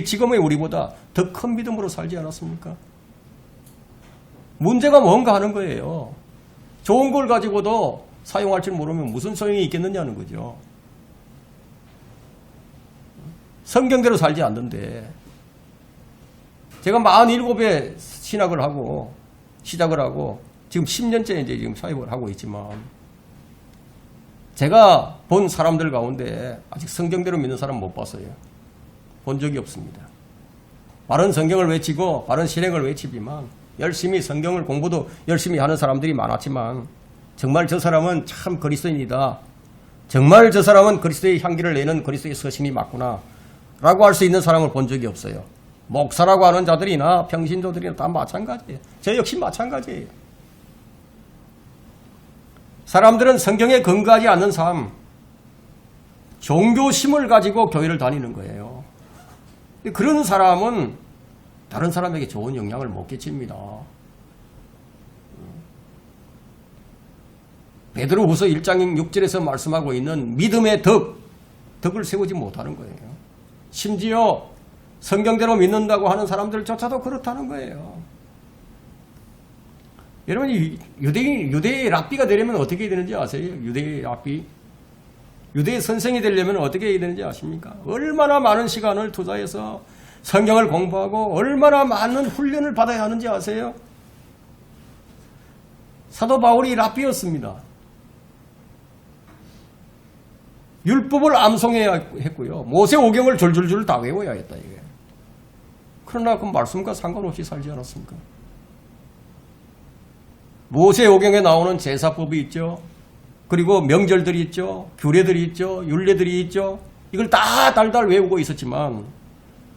지금의 우리보다 더 큰 믿음으로 살지 않았습니까? 문제가 뭔가 하는 거예요. 좋은 걸 가지고도 사용할 줄 모르면 무슨 소용이 있겠느냐는 거죠. 성경대로 살지 않는데 제가 47에 신학을 하고 시작을 하고 지금 10년째 이제 지금 사역을 하고 있지만 제가 본 사람들 가운데 아직 성경대로 믿는 사람 못 봤어요. 본 적이 없습니다. 바른 성경을 외치고 바른 실행을 외치지만 열심히 성경을 공부도 열심히 하는 사람들이 많았지만 정말 저 사람은 참 그리스도인이다. 정말 저 사람은 그리스도의 향기를 내는 그리스도의 서신이 맞구나 라고 할 수 있는 사람을 본 적이 없어요. 목사라고 하는 자들이나 평신도들이나 다 마찬가지예요. 저 역시 마찬가지예요. 사람들은 성경에 근거하지 않는 삶, 종교심을 가지고 교회를 다니는 거예요. 그런 사람은 다른 사람에게 좋은 영향을 못 끼칩니다. 베드로후서 1장 6절에서 말씀하고 있는 믿음의 덕을 세우지 못하는 거예요. 심지어 성경대로 믿는다고 하는 사람들조차도 그렇다는 거예요. 여러분이 유대의 랍비가 되려면 어떻게 되는지 아세요? 유대의 랍비. 유대의 선생이 되려면 어떻게 해야 되는지 아십니까? 얼마나 많은 시간을 투자해서 성경을 공부하고 얼마나 많은 훈련을 받아야 하는지 아세요? 사도 바울이 랍비였습니다. 율법을 암송해야 했고요. 모세오경을 줄줄줄 다 외워야 했다. 이게. 그러나 그 말씀과 상관없이 살지 않았습니까? 모세오경에 나오는 제사법이 있죠. 그리고 명절들이 있죠. 규례들이 있죠. 율례들이 있죠. 이걸 다 달달 외우고 있었지만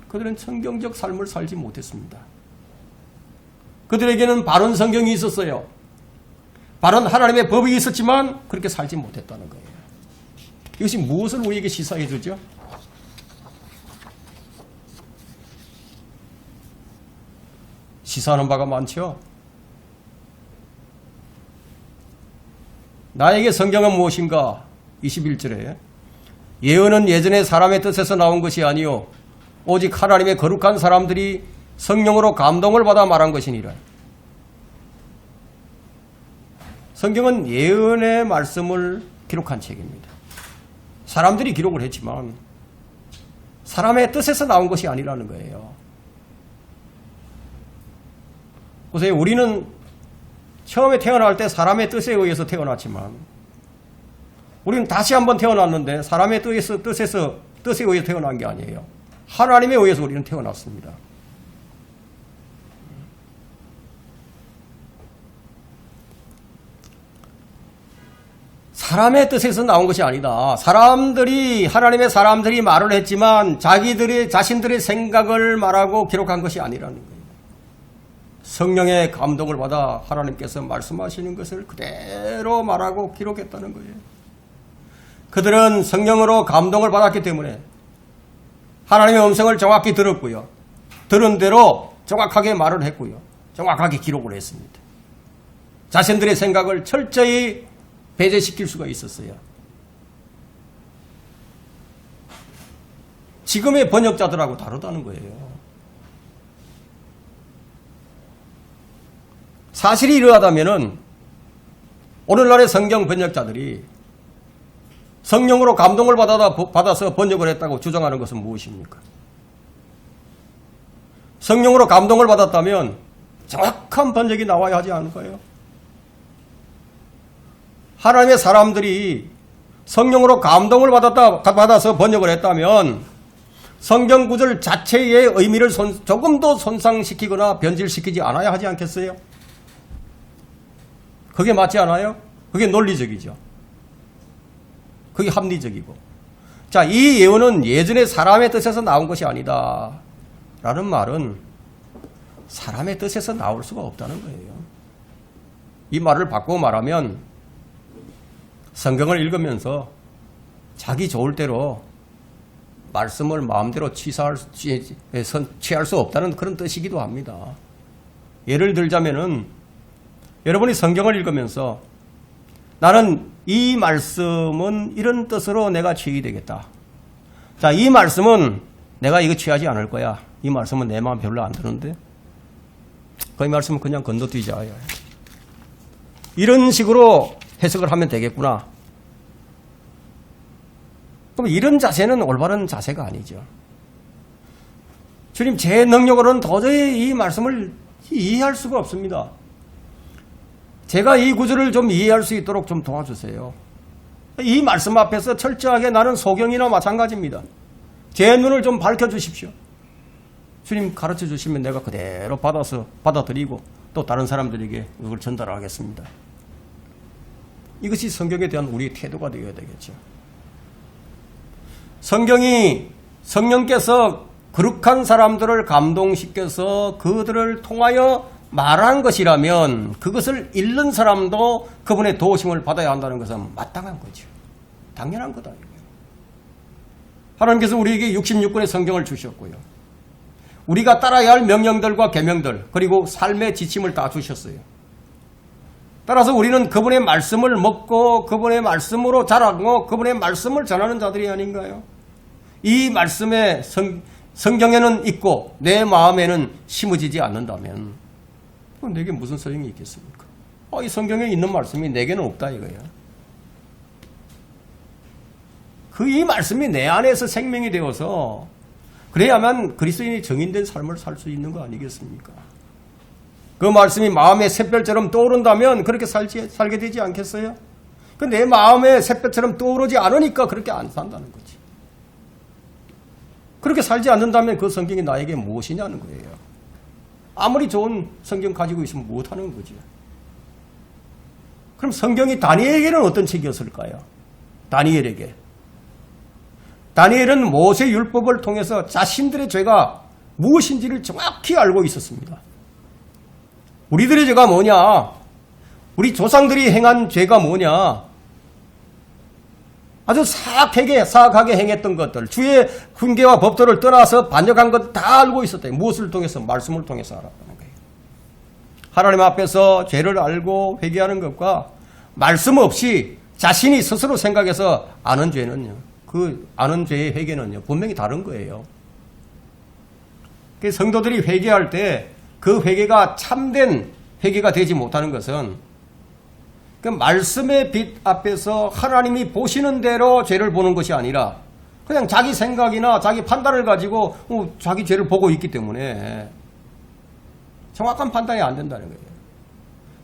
그들은 성경적 삶을 살지 못했습니다. 그들에게는 바른 성경이 있었어요. 바른 하나님의 법이 있었지만 그렇게 살지 못했다는 거예요. 이것이 무엇을 우리에게 시사해 주죠? 시사하는 바가 많죠. 나에게 성경은 무엇인가? 21절에 예언은 예전에 사람의 뜻에서 나온 것이 아니요 오직 하나님의 거룩한 사람들이 성령으로 감동을 받아 말한 것이니라. 성경은 예언의 말씀을 기록한 책입니다. 사람들이 기록을 했지만 사람의 뜻에서 나온 것이 아니라는 거예요. 보세요. 우리는 처음에 태어날 때 사람의 뜻에 의해서 태어났지만 우리는 다시 한번 태어났는데 사람의 뜻에 의해서 태어난 게 아니에요. 하나님에 의해서 우리는 태어났습니다. 사람의 뜻에서 나온 것이 아니다. 하나님의 사람들이 말을 했지만 자신들의 생각을 말하고 기록한 것이 아니라는 거예요. 성령의 감동을 받아 하나님께서 말씀하시는 것을 그대로 말하고 기록했다는 거예요. 그들은 성령으로 감동을 받았기 때문에 하나님의 음성을 정확히 들었고요. 들은 대로 정확하게 말을 했고요. 정확하게 기록을 했습니다. 자신들의 생각을 철저히 배제시킬 수가 있었어요. 지금의 번역자들하고 다르다는 거예요. 사실이 이러하다면은 오늘날의 성경 번역자들이 성령으로 감동을 받아서 번역을 했다고 주장하는 것은 무엇입니까? 성령으로 감동을 받았다면 정확한 번역이 나와야 하지 않을까요? 하나님의 사람들이 성령으로 감동을 받아서 번역을 했다면 성경 구절 자체의 의미를 조금도 손상시키거나 변질시키지 않아야 하지 않겠어요? 그게 맞지 않아요? 그게 논리적이죠. 그게 합리적이고. 자, 이 예언은 예전에 사람의 뜻에서 나온 것이 아니다. 라는 말은 사람의 뜻에서 나올 수가 없다는 거예요. 이 말을 바꾸어 말하면 성경을 읽으면서 자기 좋을 대로 말씀을 마음대로 취할 수 없다는 그런 뜻이기도 합니다. 예를 들자면은 여러분이 성경을 읽으면서 나는 이 말씀은 이런 뜻으로 내가 취해야 되겠다. 자, 이 말씀은 내가 이거 취하지 않을 거야. 이 말씀은 내 마음 별로 안 드는데. 그 말씀은 그냥 건너뛰자. 이런 식으로 해석을 하면 되겠구나. 그럼 이런 자세는 올바른 자세가 아니죠. 주님, 제 능력으로는 도저히 이 말씀을 이해할 수가 없습니다. 제가 이 구절을 좀 이해할 수 있도록 좀 도와주세요. 이 말씀 앞에서 철저하게 나는 소경이나 마찬가지입니다. 제 눈을 좀 밝혀주십시오. 주님 가르쳐 주시면 내가 그대로 받아들이고 또 다른 사람들에게 이걸 전달하겠습니다. 이것이 성경에 대한 우리의 태도가 되어야 되겠죠. 성령께서 거룩한 사람들을 감동시켜서 그들을 통하여 말한 것이라면 그것을 읽는 사람도 그분의 도우심을 받아야 한다는 것은 마땅한 거죠. 당연한 거다. 하나님께서 우리에게 66권의 성경을 주셨고요. 우리가 따라야 할 명령들과 계명들 그리고 삶의 지침을 다 주셨어요. 따라서 우리는 그분의 말씀을 먹고 그분의 말씀으로 자라고 그분의 말씀을 전하는 자들이 아닌가요? 이 말씀에 성경에는 있고 내 마음에는 심어지지 않는다면 내게 무슨 소용이 있겠습니까? 이 성경에 있는 말씀이 내게는 없다 이거야. 이 말씀이 내 안에서 생명이 되어서 그래야만 그리스도인이 정인된 삶을 살 수 있는 거 아니겠습니까? 그 말씀이 마음의 샛별처럼 떠오른다면 그렇게 살게 되지 않겠어요? 내 마음에 샛별처럼 떠오르지 않으니까 그렇게 안 산다는 거지. 그렇게 살지 않는다면 그 성경이 나에게 무엇이냐는 거예요. 아무리 좋은 성경 가지고 있으면 못하는 거죠. 그럼 성경이 다니엘에게는 어떤 책이었을까요? 다니엘은 모세 율법을 통해서 자신들의 죄가 무엇인지를 정확히 알고 있었습니다. 우리들의 죄가 뭐냐? 우리 조상들이 행한 죄가 뭐냐? 아주 사악하게 행했던 것들, 주의 훈계와 법도를 떠나서 반역한 것 다 알고 있었대요. 무엇을 통해서? 말씀을 통해서 알았다는 거예요. 하나님 앞에서 죄를 알고 회개하는 것과 말씀 없이 자신이 스스로 생각해서 아는 죄는요, 그 아는 죄의 회개는요, 분명히 다른 거예요. 성도들이 회개할 때 그 회개가 참된 회개가 되지 못하는 것은 그 말씀의 빛 앞에서 하나님이 보시는 대로 죄를 보는 것이 아니라 그냥 자기 생각이나 자기 판단을 가지고 자기 죄를 보고 있기 때문에 정확한 판단이 안 된다는 거예요.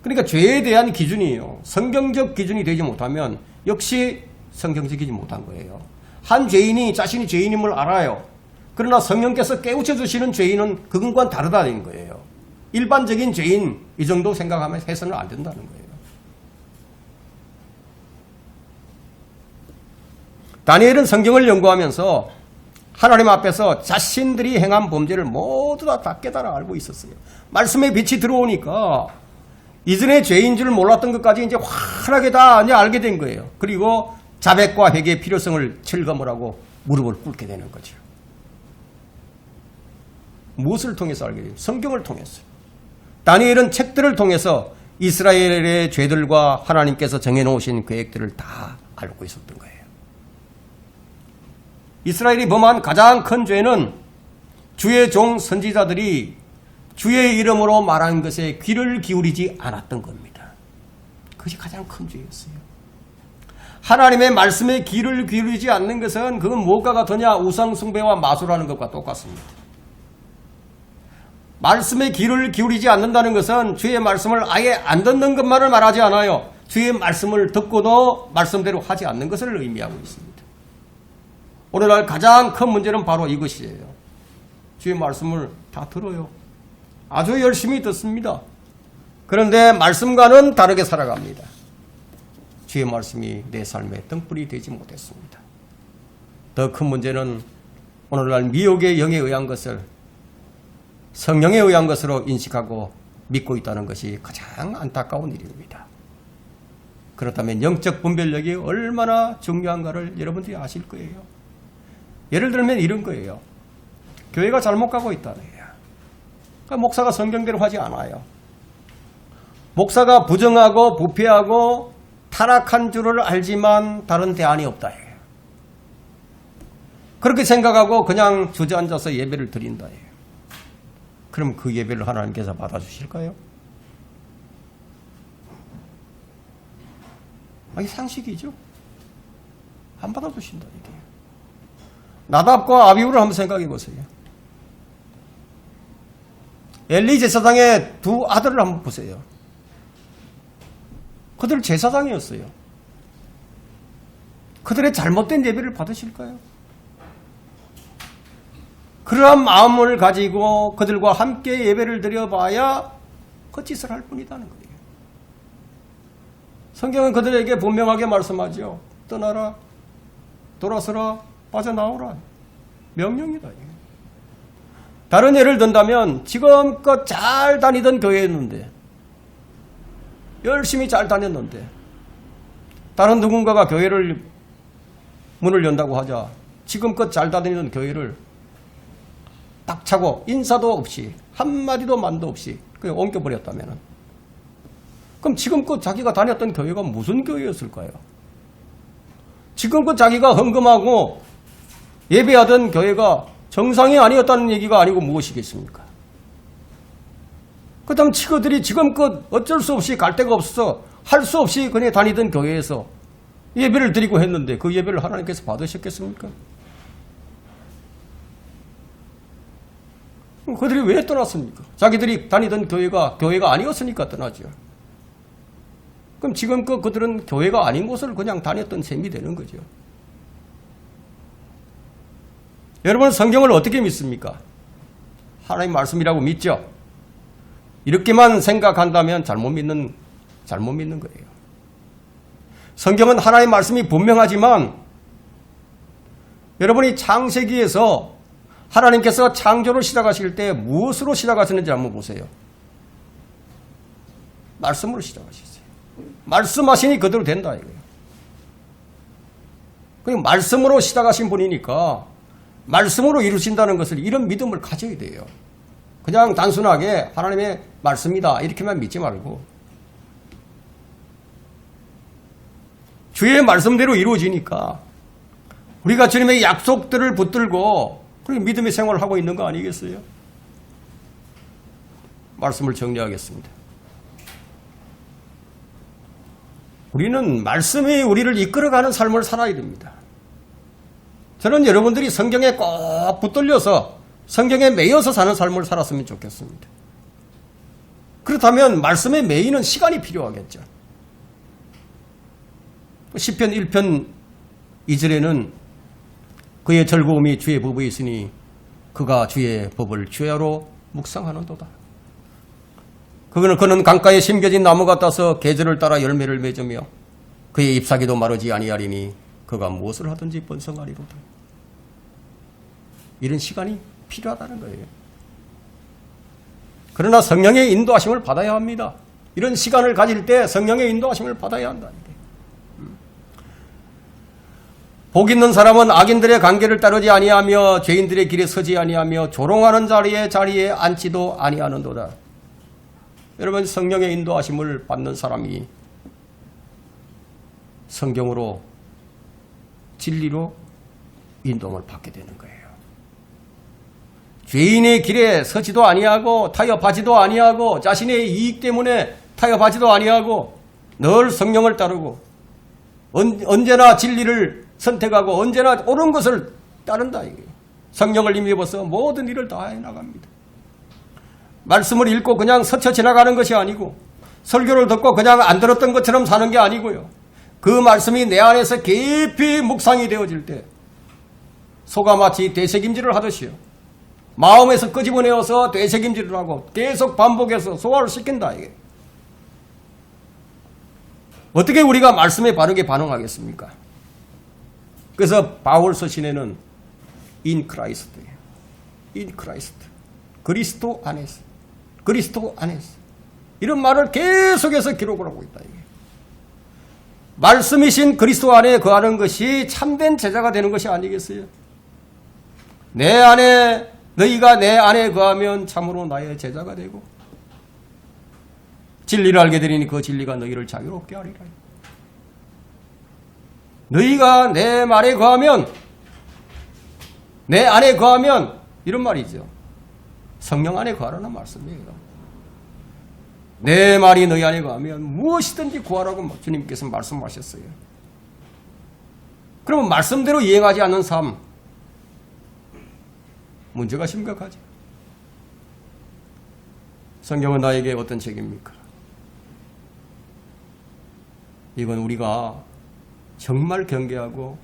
그러니까 죄에 대한 기준이요, 성경적 기준이 되지 못하면 역시 성경적이지 못한 거예요. 한 죄인이 자신이 죄인임을 알아요. 그러나 성령께서 깨우쳐 주시는 죄인은 그것과는 다르다는 거예요. 일반적인 죄인 이 정도 생각하면 해서는 안 된다는 거예요. 다니엘은 성경을 연구하면서 하나님 앞에서 자신들이 행한 범죄를 모두 다 깨달아 알고 있었어요. 말씀의 빛이 들어오니까 이전에 죄인 줄 몰랐던 것까지 이제 환하게 다 이제 알게 된 거예요. 그리고 자백과 회개의 필요성을 철검을 하고 무릎을 꿇게 되는 거죠. 무엇을 통해서 알게 돼요? 성경을 통해서. 다니엘은 책들을 통해서 이스라엘의 죄들과 하나님께서 정해놓으신 계획들을 다 알고 있었던 거예요. 이스라엘이 범한 가장 큰 죄는 주의 종 선지자들이 주의 이름으로 말한 것에 귀를 기울이지 않았던 겁니다. 그것이 가장 큰 죄였어요. 하나님의 말씀에 귀를 기울이지 않는 것은 그건 무엇과 같으냐? 우상 숭배와 마술하는 것과 똑같습니다. 말씀에 귀를 기울이지 않는다는 것은 주의 말씀을 아예 안 듣는 것만을 말하지 않아요. 주의 말씀을 듣고도 말씀대로 하지 않는 것을 의미하고 있습니다. 오늘날 가장 큰 문제는 바로 이것이에요. 주의 말씀을 다 들어요. 아주 열심히 듣습니다. 그런데 말씀과는 다르게 살아갑니다. 주의 말씀이 내 삶의 등불이 되지 못했습니다. 더 큰 문제는 오늘날 미혹의 영에 의한 것을 성령에 의한 것으로 인식하고 믿고 있다는 것이 가장 안타까운 일입니다. 그렇다면 영적 분별력이 얼마나 중요한가를 여러분들이 아실 거예요. 예를 들면 이런 거예요. 교회가 잘못 가고 있다는 거예요. 그러니까 목사가 성경대로 하지 않아요. 목사가 부정하고 부패하고 타락한 줄을 알지만 다른 대안이 없다. 그렇게 생각하고 그냥 주저앉아서 예배를 드린다. 그럼 그 예배를 하나님께서 받아주실까요? 이게 상식이죠. 안 받아주신다 이게. 나답과 아비후를 한번 생각해 보세요. 엘리 제사장의 두 아들을 한번 보세요. 그들 제사장이었어요. 그들의 잘못된 예배를 받으실까요? 그러한 마음을 가지고 그들과 함께 예배를 드려봐야 헛짓을 할 뿐이라는 거예요. 성경은 그들에게 분명하게 말씀하죠. 떠나라, 돌아서라, 빠져나오라. 명령이다. 다른 예를 든다면 지금껏 잘 다니던 교회였는데, 열심히 잘 다녔는데 다른 누군가가 교회를 문을 연다고 하자 지금껏 잘 다니던 교회를 딱 차고 인사도 없이 한마디도 만도 없이 그냥 옮겨버렸다면, 그럼 지금껏 자기가 다녔던 교회가 무슨 교회였을까요? 지금껏 자기가 헌금하고 예배하던 교회가 정상이 아니었다는 얘기가 아니고 무엇이겠습니까? 그 다음 친구들이 지금껏 어쩔 수 없이 갈 데가 없어서 할 수 없이 그냥 다니던 교회에서 예배를 드리고 했는데 그 예배를 하나님께서 받으셨겠습니까? 그들이 왜 떠났습니까? 자기들이 다니던 교회가 아니었으니까 떠나죠. 그럼 지금껏 그들은 교회가 아닌 곳을 그냥 다녔던 셈이 되는 거죠. 여러분, 성경을 어떻게 믿습니까? 하나님 말씀이라고 믿죠? 이렇게만 생각한다면 잘못 믿는 거예요. 성경은 하나님 말씀이 분명하지만 여러분이 창세기에서 하나님께서 창조를 시작하실 때 무엇으로 시작하셨는지 한번 보세요. 말씀으로 시작하셨어요. 말씀하시니 그대로 된다 이거예요. 그냥 말씀으로 시작하신 분이니까 말씀으로 이루신다는 것을 이런 믿음을 가져야 돼요. 그냥 단순하게 하나님의 말씀이다 이렇게만 믿지 말고 주의 말씀대로 이루어지니까 우리가 주님의 약속들을 붙들고 그렇게 믿음의 생활을 하고 있는 거 아니겠어요? 말씀을 정리하겠습니다. 우리는 말씀이 우리를 이끌어가는 삶을 살아야 됩니다. 저는 여러분들이 성경에 꼭 붙들려서 성경에 매여서 사는 삶을 살았으면 좋겠습니다. 그렇다면 말씀에 매이는 시간이 필요하겠죠. 시편 1편 2절에는 그의 즐거움이 주의 법에 있으니 그가 주의 법을 주야로 묵상하는도다. 그는 강가에 심겨진 나무 같아서 계절을 따라 열매를 맺으며 그의 잎사귀도 마르지 아니하리니 그가 무엇을 하든지 번성하리로다. 이런 시간이 필요하다는 거예요. 그러나 성령의 인도하심을 받아야 합니다. 이런 시간을 가질 때 성령의 인도하심을 받아야 한다. 복 있는 사람은 악인들의 관계를 따르지 아니하며 죄인들의 길에 서지 아니하며 조롱하는 자리에 앉지도 아니하는도다. 여러분, 성령의 인도하심을 받는 사람이 성경으로 진리로 인도를 받게 되는 거예요. 죄인의 길에 서지도 아니하고 타협하지도 아니하고 자신의 이익 때문에 타협하지도 아니하고 늘 성령을 따르고 언제나 진리를 선택하고 언제나 옳은 것을 따른다. 성령을 힘입어서 모든 일을 다 해나갑니다. 말씀을 읽고 그냥 스쳐 지나가는 것이 아니고 설교를 듣고 그냥 안 들었던 것처럼 사는 게 아니고요. 그 말씀이 내 안에서 깊이 묵상이 되어질 때 소가 마치 되새김질을 하듯이요. 마음에서 끄집어내어서 되새김질을 하고 계속 반복해서 소화를 시킨다. 이게. 어떻게 우리가 말씀에 바르게 반응하겠습니까? 그래서 바울 서신에는 in Christ예요. in Christ. 그리스도 안에서. 그리스도 안에서. 이런 말을 계속해서 기록을 하고 있다. 이게. 말씀이신 그리스도 안에 거하는 것이 참된 제자가 되는 것이 아니겠어요? 너희가 내 안에 거하면 참으로 나의 제자가 되고 진리를 알게 되리니 그 진리가 너희를 자유롭게 하리라. 너희가 내 말에 거하면 내 안에 거하면 이런 말이죠. 성령 안에 거하라는 말씀이에요. 내 말이 너희 안에 거하면 무엇이든지 구하라고 주님께서 말씀하셨어요. 그러면 말씀대로 이행하지 않는 삶 문제가 심각하죠. 성경은 나에게 어떤 책입니까? 이건 우리가 정말 경계하고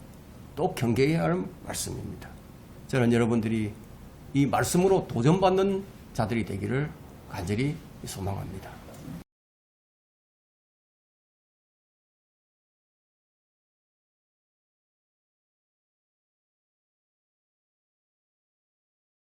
또 경계해야 할 말씀입니다. 저는 여러분들이 이 말씀으로 도전받는 자들이 되기를 간절히 소망합니다.